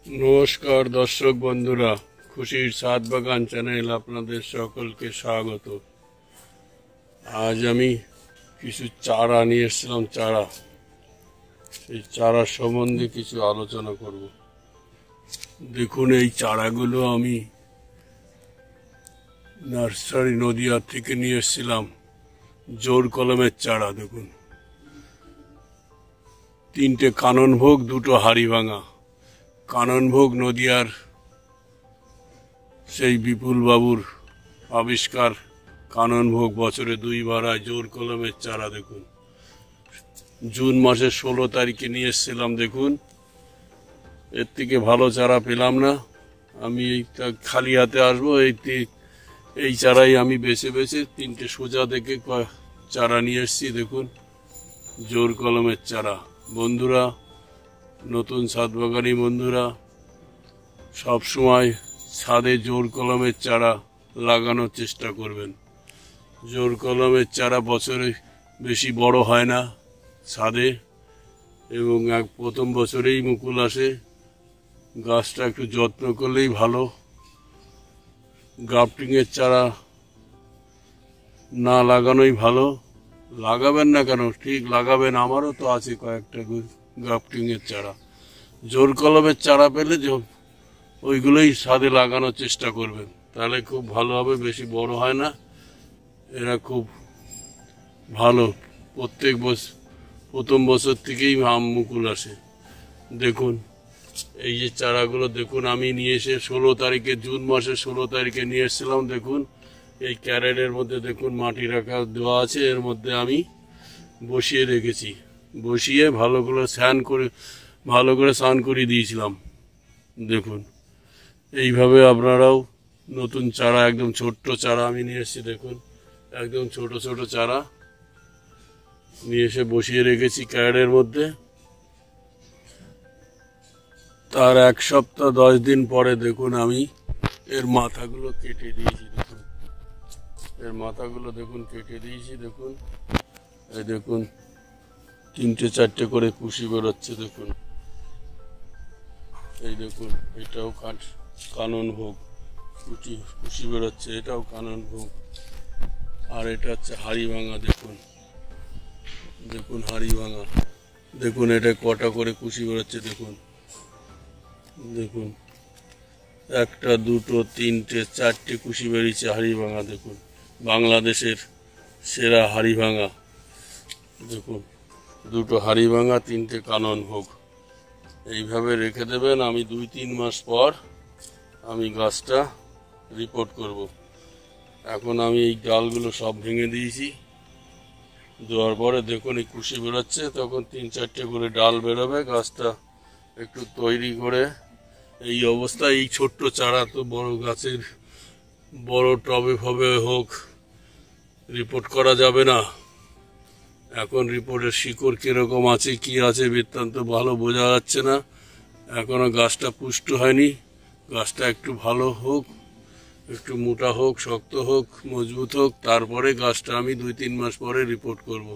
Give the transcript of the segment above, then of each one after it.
নমস্কার দর্শক বন্ধুরা, খুশির ছাদ বাগান চ্যানেল আপনাদের সকলকে স্বাগত। আজ আমি কিছু চারা নিয়ে এসেছিলাম। এই চারা সম্বন্ধে কিছু আলোচনা করব। দেখুন, এই চারাগুলো আমি নার্সারি নদিয়া থেকে নিয়ে এসেছিলাম। জোর কলমের চারা। দেখুন, 3টে কাননভোগ, 2টো হাড়িভাঙা। কাননভোগ নদিয়ার সেই বিপুল বাবুর আবিষ্কার। কাননভোগ বছরে 2বার হয়। জোর কলমের চারা দেখুন, জুন মাসের 16 তারিখে নিয়ে এসেছিলাম। দেখুন, এর থেকে ভালো চারা পেলাম না। আমি খালি হাতে আসবো। এই চারাই আমি বেছে বেছে 3টে সোজা দেখে চারা নিয়ে এসেছি। দেখুন, জোর কলমের চারা। বন্ধুরা, নতুন ছাদ বাগানি বন্ধুরা, সবসময় ছাদে জোর কলমের চারা লাগানোর চেষ্টা করবেন। জোর কলমের চারা বছরে বেশি বড় হয় না ছাদে, এবং প্রথম বছরেই মুকুল আসে। গাছটা একটু যত্ন করলেই ভালো। গ্রাফটিংয়ের চারা না লাগানোই ভালো। লাগাবেন না কেন, ঠিক লাগাবেন। আমারও তো আছে কয়েকটা গ্রাফটিংয়ের চারা। জোর কলমের চারা পেলে ওইগুলোই ছাদে লাগানোর চেষ্টা করবেন, তাহলে খুব ভালো হবে। বেশি বড় হয় না, এরা খুব ভালো। প্রত্যেক প্রথম বছর থেকেই মুকুল আসে। দেখুন, এই যে চারাগুলো দেখুন, আমি নিয়ে এসে 16 তারিখে, জুন মাসের 16 তারিখে নিয়ে এসেছিলাম। দেখুন, এই ক্যারেটের মধ্যে দেখুন মাটি রাখা দেওয়া আছে। এর মধ্যে আমি বসিয়ে রেখেছি। বসিয়ে ভালো করে স্নান করিয়ে দিয়েছিলাম। দেখুন, এইভাবে আপনারাও নতুন চারা, একদম ছোট্ট চারা আমি নিয়ে এসেছি। দেখুন, একদম ছোট ছোট চারা নিয়ে এসে বসিয়ে রেখেছি ক্যারেটের মধ্যে। তার 1 সপ্তাহ 10 দিন পরে দেখুন, আমি এর মাথাগুলো কেটে দিয়েছি। দেখুন, এর মাথাগুলো দেখুন কেটে দিয়েছি। দেখুন, এই দেখুন 3টে 4টে করে কুশি বেরোচ্ছে। দেখুন, এই দেখুন, এটাও কাননভোগ কুশি বেরোচ্ছে। এটাও কাননভোগ। আর এটা হচ্ছে হাড়িভাঙা। দেখুন, দেখুন হাড়িভাঙা। দেখুন, এটা কটা করে কুশি বেরোচ্ছে। দেখুন, দেখুন 1টা 2টো 3টে 4টে কুশি বেরিয়েছে হাড়িভাঙা। দেখুন, বাংলাদেশের সেরা হাড়িভাঙা। দেখুন, 2টো হাড়িভাঙা, 3টে কাননভোগ। এইভাবে রেখে দেবেন। আমি 2-3 মাস পর আমি গাছটা রিপোর্ট করব। এখন আমি এই ডালগুলো সব ভেঙে দিয়েছি। দেওয়ার পরে দেখুন, এই কুশি বেরোচ্ছে। তখন 3-4টে করে ডাল বেরোবে। গাছটা একটু তৈরি করে এই অবস্থায়, এই ছোট্ট চারা তো বড় গাছের বড় টবে ফবে হোক রিপোর্ট করা যাবে না। এখন রিপোর্টের শিকড় কিরকম আছে, কি আছে বৃত্তান্ত ভালো বোঝা যাচ্ছে না। এখনো গাছটা পুষ্ট হয়নি। গাছটা একটু ভালো হোক, একটু মোটা হোক, শক্ত হোক, মজবুত হোক, তারপরে গাছটা আমি 2-3 মাস পরে রিপোর্ট করব।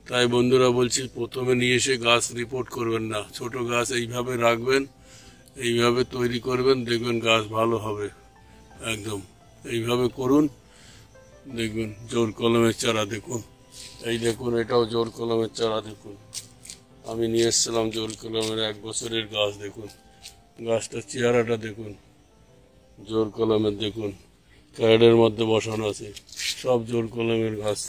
তাই বন্ধুরা বলছি, প্রথমে নিয়ে এসে গাছ রিপোর্ট করবেন না। ছোট গাছ এইভাবে রাখবেন, এইভাবে তৈরি করবেন, দেখবেন গাছ ভালো হবে। একদম এইভাবে করুন। দেখবেন জোর কলমের চারা। দেখুন, এই দেখুন, এটাও জোর কলমের চারা। দেখুন, আমি নিয়ে এসেছিলাম জোর কলমের 1 বছরের গাছ। দেখুন, গাছটার চেহারাটা দেখুন, জোর কলমের। দেখুন, ক্যারেটের মধ্যে বসানো আছে। সব জোর কলমের গাছ।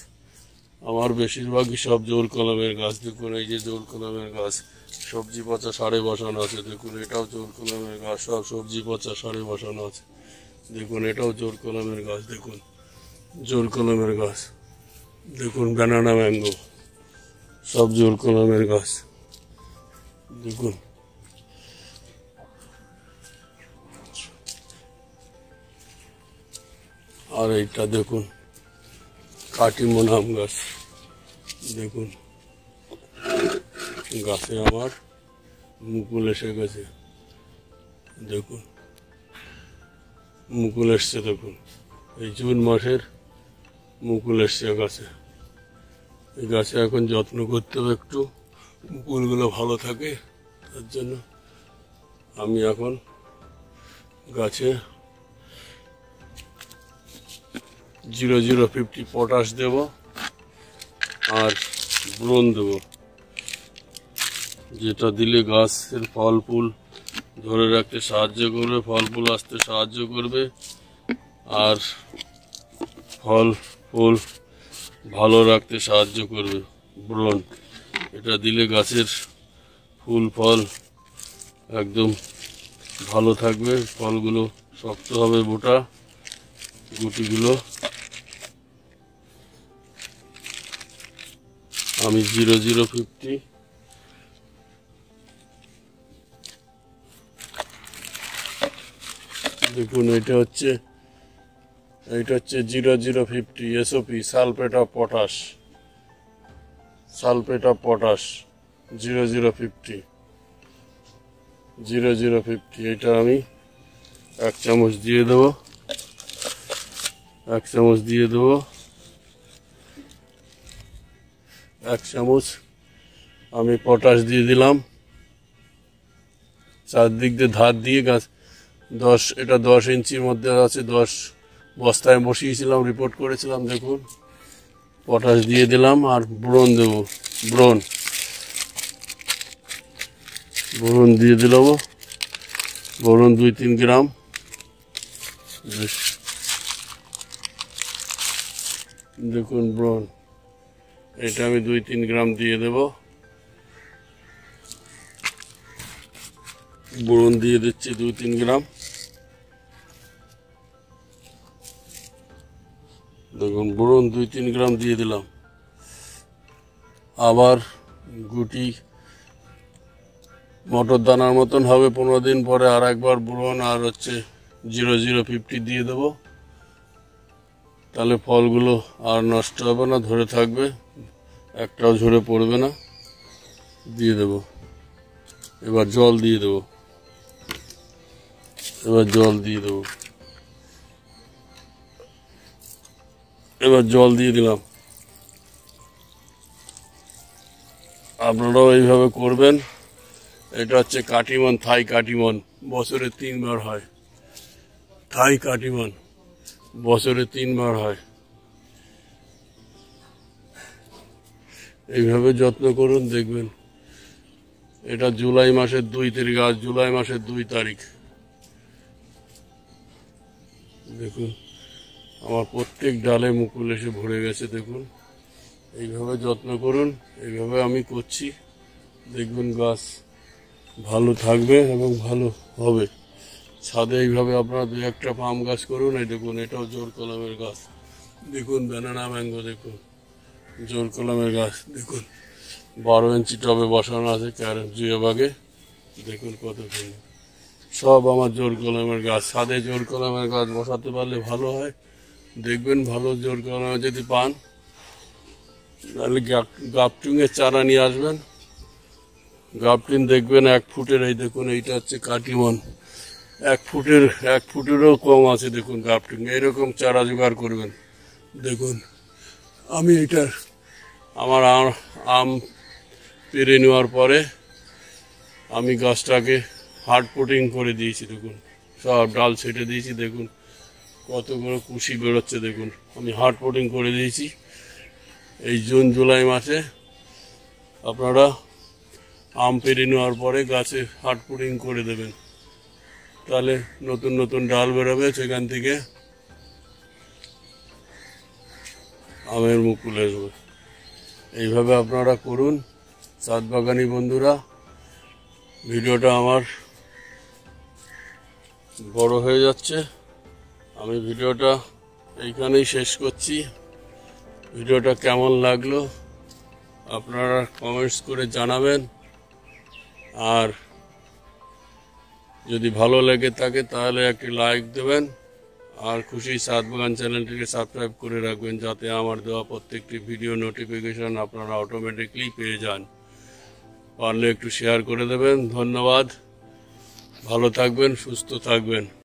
আমার বেশিরভাগই সব জোর কলমের গাছ। দেখুন, এই যে জোর কলমের গাছ, সবজি পচা সারে বসানো আছে। দেখুন, এটাও জোর কলমের গাছ। সব সবজি পচা সারে বসানো আছে। দেখুন, এটাও জোর কলমের গাছ। দেখুন, জোর কলমের গাছ। দেখুন, ব্যানানা ম্যাঙ্গো, সব জোর কলমের গাছ। দেখুন, আর এইটা দেখুন কাটিমন আম গাছ। দেখুন, গাছে আমার মুকুল এসে গেছে। দেখুন, মুকুল এসছে। দেখুন, এই জুন মাসের মুকুল এসছে গাছে। এই গাছে এখন যত্ন করতে হবে একটু, মুকুলগুলো ভালো থাকে তার জন্য। আমি এখন গাছে 0050 পটাশ দেব আর বোরন দেব, যেটা দিলে গাছের ফল ফুল ধরে রাখতে সাহায্য করবে, ফল ফুল আসতে সাহায্য করবে আর ফল ফুল ভালো রাখতে সাহায্য করবে। বোরন এটা দিলে গাছের ফুল ফল একদম ভালো থাকবে, ফলগুলো শক্ত হবে, মোটা গুটিগুলো। আমি 0050 দেখুন, এটা হচ্ছে 0050 SOP, সালফেট অফ পটাশ, 0050 এটা আমি 1 চামচ দিয়ে দেবো, 1 চামচ দিয়ে দেবো, 1 চামচ আমি পটাশ দিয়ে দিলাম। চারদিক দিয়ে ধার দিয়ে গাছ 10 ইঞ্চির মধ্যে আছে, 10 বস্তায় বসিয়েছিলাম, রিপোর্ট করেছিলাম। দেখুন পটাশ দিয়ে দিলাম আর বোরন দেব, বোরন দিয়ে দিলাম, বোরন 2-3 গ্রাম। দেখুন বোরন এটা আমি 2-3 গ্রাম দিয়ে দেব, বোরন দিয়ে দিচ্ছি 2-3 গ্রাম। দেখুন বোরন 2-3 গ্রাম দিয়ে দিলাম। আবার গুটি মটর দানার মতন হবে, 15 দিন পরে আর একবার বোরন আর 0050 দিয়ে দেব, তাহলে ফলগুলো আর নষ্ট হবে না, ধরে থাকবে, একটাও ঝরে পড়বে না। দিয়ে দেব, এবার জল দিয়ে দেব, এবার জল দিয়ে দিলাম। আপনারাও এইভাবে করবেন। এটা হচ্ছে কাটিমন, থাই কাটিমন, বছরে 3 বার হয়। থাই কাটিমন বছরে 3 বার হয়। এইভাবে যত্ন করুন, দেখবেন। এটা জুলাই মাসের 2 তারিখ, আজ জুলাই মাসের 2 তারিখ। দেখুন আমার প্রত্যেক ডালে মুকুল এসে ভরে গেছে। দেখুন এইভাবে যত্ন করুন, এইভাবে আমি করছি, দেখবেন গাছ ভালো থাকবে এবং ভালো হবে। ছাদে এইভাবে আপনারা 2-1টা পাম গাছ করুন। এই দেখুন এটাও জোর কলমের গাছ, দেখুন ব্যানানা ম্যাঙ্গো, দেখুন জোর কলমের গাছ, দেখুন 12 ইঞ্চি টবে বসানো আছে জুয়ে বাগে। দেখুন কত সুন্দর, সব আমার জোর কলমের গাছ। ছাদে জোর কলমের গাছ বসাতে পারলে ভালো হয়। দেখবেন ভালো জোর কলমে যদি পান, তাহলে গাপটুঙের চারা নিয়ে আসবেন। গাপটিন দেখবেন 1 ফুটের। এই দেখুন এইটা হচ্ছে কাটিমন, 1 ফুটেরও কম আছে। দেখুন গাপটিং, এরকম চারা জোগাড় করবেন। দেখুন আমি আমার আম পেরে নেওয়ার পরে আমি গাছটাকে হার্ড পোটিং করে দিয়েছি। দেখুন সব ডাল ছেটে দিয়েছি, দেখুন কতগুলো কুশি বেরোচ্ছে। দেখুন আমি হার্ড পোটিং করে দিয়েছি। এই জুন জুলাই মাসে আপনারা আম পেরে নেওয়ার পরে গাছে হার্ড পোটিং করে দেবেন, তাহলে নতুন নতুন ডাল বেরোবে, সেখান থেকে আমের মুকুল আসবে। এইভাবে আপনারা করুন ছাদ বাগানি বন্ধুরা। ভিডিওটা আমার বড় হয়ে যাচ্ছে, আমি ভিডিওটা এইখানেই শেষ করছি। ভিডিওটা কেমন লাগলো আপনারা কমেন্টস করে জানাবেন, আর যদি ভালো লেগে থাকে তাহলে একটি লাইক দেবেন, আর খুশি ছাদ বাগান চ্যানেলটিকে সাবস্ক্রাইব করে রাখবেন, যাতে আমার দেওয়া প্রত্যেকটি ভিডিও নোটিফিকেশন আপনারা অটোমেটিকলি পেয়ে যান। পারলে একটু শেয়ার করে দেবেন। ধন্যবাদ, ভালো থাকবেন, সুস্থ থাকবেন।